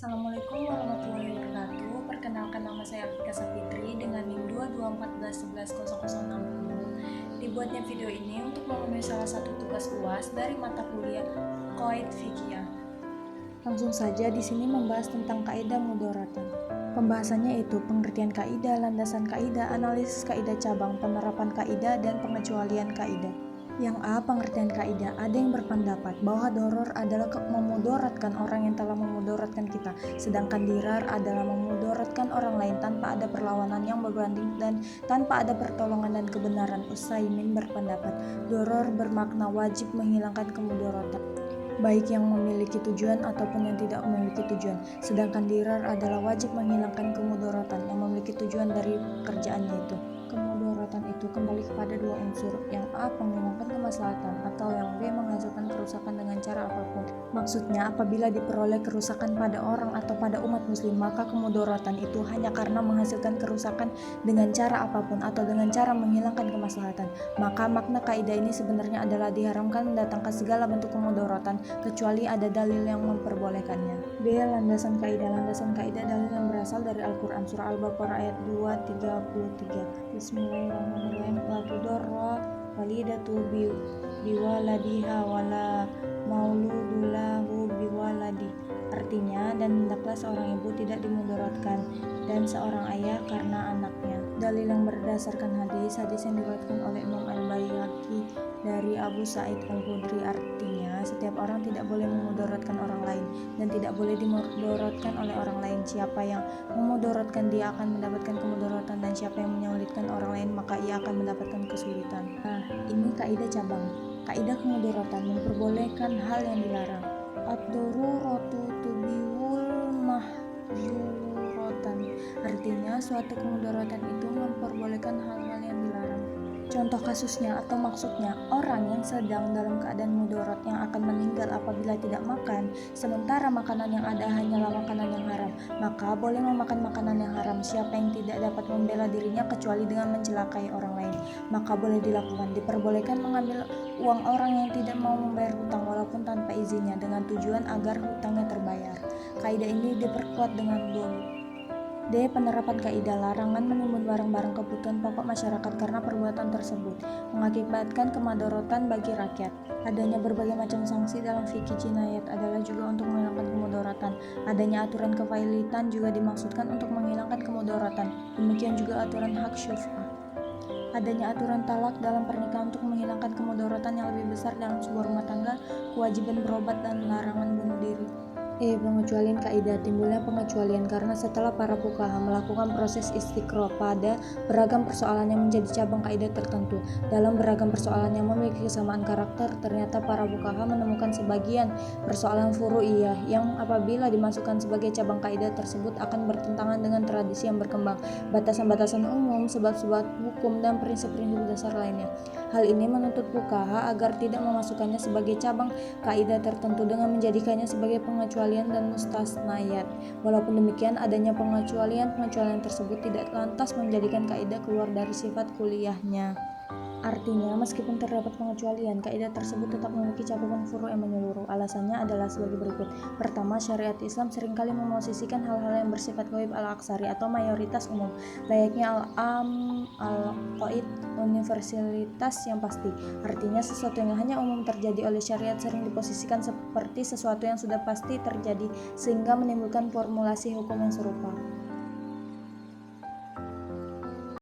Assalamualaikum warahmatullahi wabarakatuh. Perkenalkan, nama saya Afika Sapitri dengan NIM 2214110060. Dibuatnya video ini untuk memenuhi salah satu tugas UAS dari mata kuliah Qawaid Fiqhiyah. Langsung saja di sini membahas tentang kaidah mudharatan. Pembahasannya itu pengertian kaidah, landasan kaidah, analisis kaidah cabang, penerapan kaidah, dan pengecualian kaidah. Yang A. Pengertian kaidah. Ada yang berpendapat bahwa doror adalah memudaratkan orang yang telah memudaratkan kita, sedangkan dirar adalah memudaratkan orang lain tanpa ada perlawanan yang berbanding dan tanpa ada pertolongan dan kebenaran. Utsaimin berpendapat doror bermakna wajib menghilangkan kemudaratan, baik yang memiliki tujuan ataupun yang tidak memiliki tujuan, sedangkan dirar adalah wajib menghilangkan kemudaratan yang memiliki tujuan dari kerjaannya itu. Kemudaratan itu kembali kepada dua unsur, yang A. menghilangkan kemaslahatan, atau yang B. menghasilkan kerusakan dengan cara apapun. Maksudnya, apabila diperoleh kerusakan pada orang atau pada umat muslim, maka kemudaratan itu hanya karena menghasilkan kerusakan dengan cara apapun atau dengan cara menghilangkan kemaslahatan. Maka makna kaidah ini sebenarnya adalah diharamkan mendatangkan segala bentuk kemudaratan kecuali ada dalil yang memperbolehkannya. B. Landasan kaidah. Landasan kaidah dalil yang berasal dari Al-Quran, surah Al-Baqarah ayat 233. Bismillahirrahmanirrahim. La tudarra walidatu biwaladiha wala mauludu lahu biwaladi. Artinya, dan hendaklah seorang ibu tidak dimudaratkan dan seorang ayah karena anaknya. Dalil yang berdasarkan hadis yang diriwayatkan oleh Imam Al-Baihaqi dari Abu Sa'id Al-Khudri, artinya setiap orang tidak boleh memudaratkan orang lain dan tidak boleh dimudaratkan oleh orang lain. Siapa yang memudaratkan dia akan mendapatkan kemudaratan, dan siapa yang menyulitkan orang lain maka ia akan mendapatkan kesulitan. Nah, ini kaidah cabang. Kaidah kemudaratan memperbolehkan hal yang dilarang. Ad-daruratu tubiul mahdzuratan. Artinya suatu kemudaratan itu memperbolehkan hal-hal yang dilarang. Contoh kasusnya atau maksudnya, orang yang sedang dalam keadaan mudarat yang akan meninggal apabila tidak makan, sementara makanan yang ada hanyalah makanan yang haram, maka boleh memakan makanan yang haram. Siapa yang tidak dapat membela dirinya kecuali dengan mencelakai orang lain, maka boleh dilakukan. Diperbolehkan mengambil uang orang yang tidak mau membayar hutang walaupun tanpa izinnya, dengan tujuan agar hutangnya terbayar. Kaidah ini diperkuat dengan dulu. D. Penerapan kaidah. Larangan menimbun barang-barang kebutuhan pokok masyarakat karena perbuatan tersebut mengakibatkan kemudaratan bagi rakyat. Adanya berbagai macam sanksi dalam fikih jinayat adalah juga untuk menghilangkan kemudaratan. Adanya aturan kefailitan juga dimaksudkan untuk menghilangkan kemudaratan. Demikian juga aturan hak syuf'ah. Adanya aturan talak dalam pernikahan untuk menghilangkan kemudaratan yang lebih besar dalam sebuah rumah tangga, kewajiban berobat, dan larangan bunuh diri. Pengecualian kaidah. Timbulnya pengecualian karena setelah para fuqaha melakukan proses istiqra pada beragam persoalan yang menjadi cabang kaidah tertentu. Dalam beragam persoalan yang memiliki kesamaan karakter, ternyata para fuqaha menemukan sebagian persoalan furu'iyah yang apabila dimasukkan sebagai cabang kaidah tersebut akan bertentangan dengan tradisi yang berkembang, batasan-batasan umum, sebab-sebab hukum, dan prinsip-prinsip dasar lainnya. Hal ini menuntut fuqaha agar tidak memasukkannya sebagai cabang kaidah tertentu dengan menjadikannya sebagai pengecualian dan mustasnayat. Walaupun demikian, adanya pengecualian tersebut tidak lantas menjadikan kaidah keluar dari sifat kuliahnya. Artinya, meskipun terdapat pengecualian, kaidah tersebut tetap memiliki cakupan furu' yang menyeluruh. Alasannya adalah sebagai berikut. Pertama, syariat Islam seringkali memosisikan hal-hal yang bersifat ghaib al-aksari atau mayoritas umum, layaknya al-am, al-qaid, universalitas yang pasti. Artinya, sesuatu yang hanya umum terjadi oleh syariat sering diposisikan seperti sesuatu yang sudah pasti terjadi, sehingga menimbulkan formulasi hukum yang serupa.